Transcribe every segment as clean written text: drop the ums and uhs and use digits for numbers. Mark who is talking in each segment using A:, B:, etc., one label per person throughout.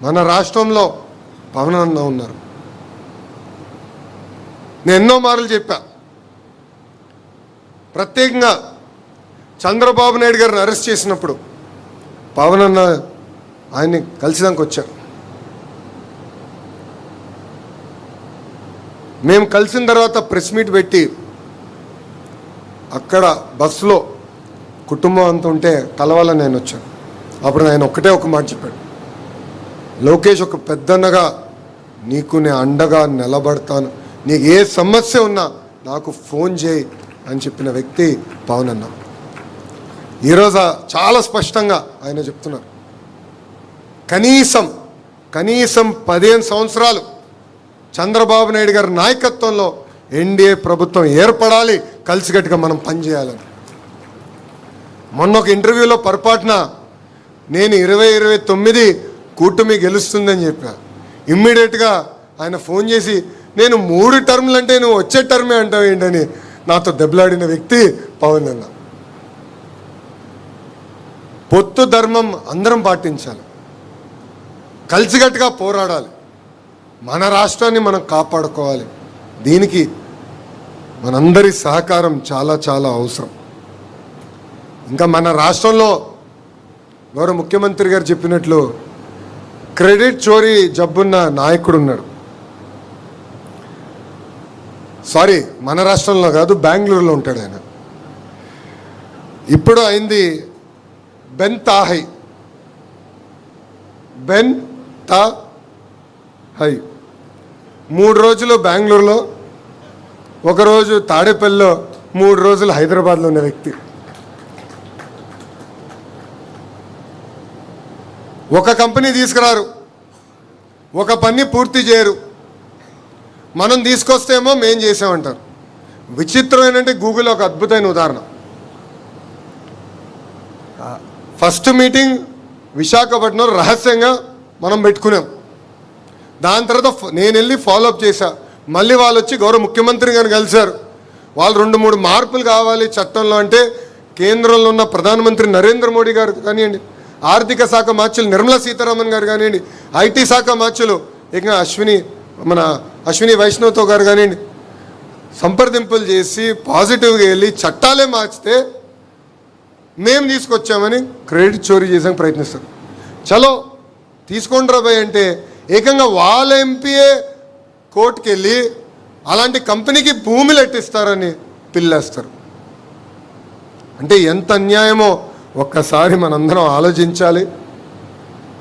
A: మన రాష్ట్రంలో పవన్ అన్న ఉన్నారు. నేను ఎన్నో మార్లు చెప్పా, ప్రత్యేకంగా చంద్రబాబు నాయుడు గారిని అరెస్ట్ చేసినప్పుడు పవన్ అన్న ఆయన్ని కలిసిదానికి వచ్చారు. మేము కలిసిన తర్వాత ప్రెస్ మీట్ పెట్టి అక్కడ బస్సులో కుటుంబం అంతా ఉంటే కలవాలని నేను వచ్చాను. అప్పుడు ఆయన ఒక్కటే ఒక మాట చెప్పాడు, లోకేష్ ఒక పెద్దన్నగా నీకు నేను అండగా నిలబడతాను, నీకు ఏ సమస్య ఉన్నా నాకు ఫోన్ చేయి అని చెప్పిన వ్యక్తి పవన్ అన్న. ఈరోజు చాలా స్పష్టంగా ఆయన చెప్తున్నారు, కనీసం 15 సంవత్సరాలు చంద్రబాబు నాయుడు గారి నాయకత్వంలో ఎన్డీఏ ప్రభుత్వం ఏర్పడాలి, కలిసికట్టుగా మనం పనిచేయాలని. మొన్న ఒక ఇంటర్వ్యూలో పొరపాటున నేను 2029 కూటమి గెలుస్తుందని చెప్పా. ఇమ్మీడియట్గా ఆయన ఫోన్ చేసి నేను 3 టర్ములు అంటే నువ్వు వచ్చే టర్మే అంటావు ఏంటని నాతో దెబ్బలాడిన వ్యక్తి పవన్ అన్న. పొత్తు ధర్మం అందరం పాటించాలి, కలిసికట్టుగా పోరాడాలి, మన రాష్ట్రాన్ని మనం కాపాడుకోవాలి. దీనికి మనందరి సహకారం చాలా చాలా అవసరం. ఇంకా మన రాష్ట్రంలో గౌరవ ముఖ్యమంత్రి గారు చెప్పినట్లు క్రెడిట్ చోరీ జబ్బున్న నాయకుడు ఉన్నాడు. సారీ, మన రాష్ట్రంలో కాదు, బెంగళూరులో ఉంటాడు ఆయన. ఇప్పుడు అయింది బెన్ తాహై 3 రోజులు బెంగళూరులో, ఒకరోజు తాడేపల్లిలో, 3 రోజులు హైదరాబాద్లో ఉన్న వ్యక్తి. ఒక కంపెనీ తీసుకురారు, ఒక పని పూర్తి చేయరు, మనం తీసుకొస్తేమో మేం చేసామంటారు. విచిత్రం ఏంటంటే గూగుల్ ఒక అద్భుతమైన ఉదాహరణ. ఫస్ట్ మీటింగ్ విశాఖపట్నంలో రహస్యంగా మనం పెట్టుకున్నాం. దాని తర్వాత నేను వెళ్ళి ఫాలోఅప్ చేశా. మళ్ళీ వాళ్ళు వచ్చి గౌరవ ముఖ్యమంత్రి గారిని కలిశారు. వాళ్ళు 2-3 మార్పులు కావాలి చట్టంలో అంటే కేంద్రంలో ఉన్న ప్రధానమంత్రి నరేంద్ర మోడీ గారు కానివ్వండి, ఆర్థిక శాఖ మార్చులు నిర్మలా సీతారామన్ గారు కానివ్వండి, ఐటీ శాఖ మార్చులు ఇంకా అశ్విని వైష్ణవ్తో గారు కానివ్వండి, సంప్రదింపులు చేసి పాజిటివ్గా వెళ్ళి చట్టాలే మార్చితే మేము తీసుకొచ్చామని క్రెడిట్ చోరీ చేసాక ప్రయత్నిస్తారు. చలో తీసుకోండి రాబాయ్ అంటే ఏకంగా వాళ్ళ ఎంపీఏ కోర్టుకు వెళ్ళి అలాంటి కంపెనీకి భూములు ఎట్టిస్తారని పిల్లేస్తారు. అంటే ఎంత అన్యాయమో ఒక్కసారి మనందరం ఆలోచించాలి.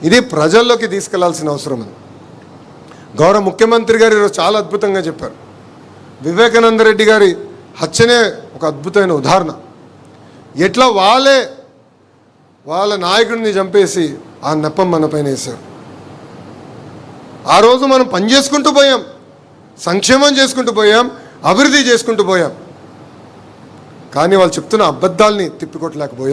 A: ఇది ప్రజల్లోకి తీసుకెళ్లాల్సిన అవసరం ఉంది. గౌరవ ముఖ్యమంత్రి గారు ఈరోజు చాలా అద్భుతంగా చెప్పారు. వివేకానంద రెడ్డి గారి హత్యనే ఒక అద్భుతమైన ఉదాహరణ. ఎట్లా వాళ్ళ నాయకుడిని చంపేసి ఆ నెపం మన పైన వేశారు. ఆ రోజు మనం పని చేసుకుంటూ పోయాం, సంక్షేమం చేసుకుంటూ పోయాం, అభివృద్ధి చేసుకుంటూ పోయాం. కానీ వాళ్ళు చెప్తున్న అబద్ధాలని తిప్పికొట్టలేకపోయాం.